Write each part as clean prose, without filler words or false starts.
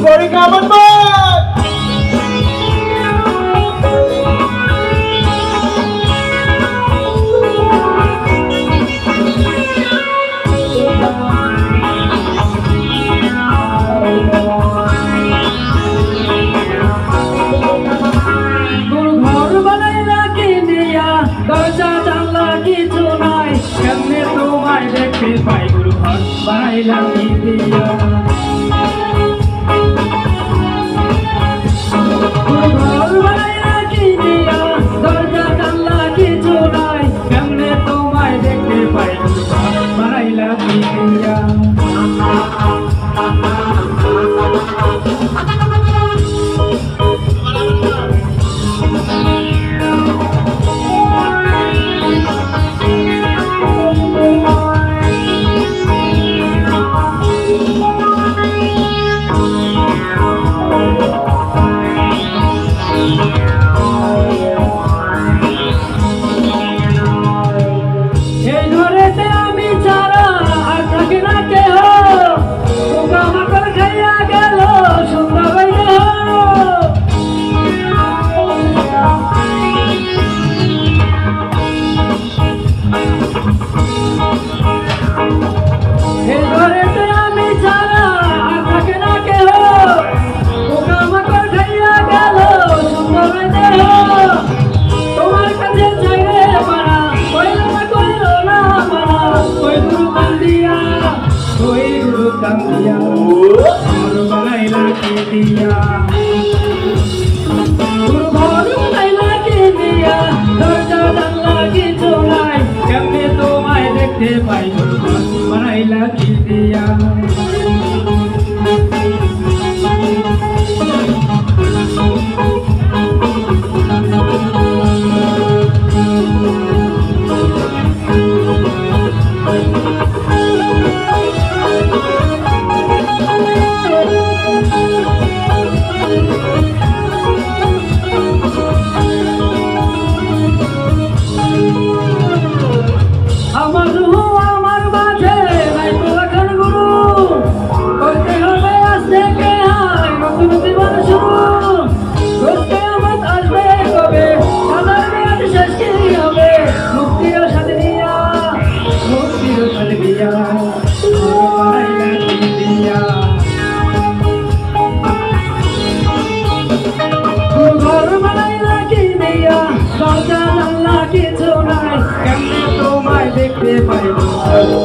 Sorry ka man ba? দরজা জানলা কিছু নাই কেমনে তোমায় দেখতে পাই গুরু ঘর বানাইলাম কি দিয়া গুরু ঘর বানাইলাম কি দিয়া দরজা জানলা কিছু নাই কেমনে তোমায় দেখতে পাই গুরু ঘর বানাইলাম কি দিয়া Bye. Banaila Kidia.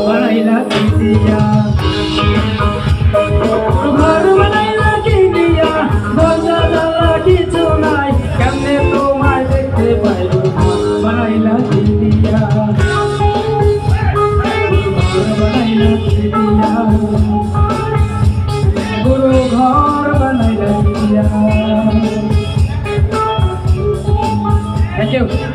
Banaila Kidia. Ghar banaila Kidia. Dharja jala kichu nai. Kemne tomay dekhte pai. Banaila Kidia. Banaila Kidia. Guru ghar banaila Kidia. Thank you.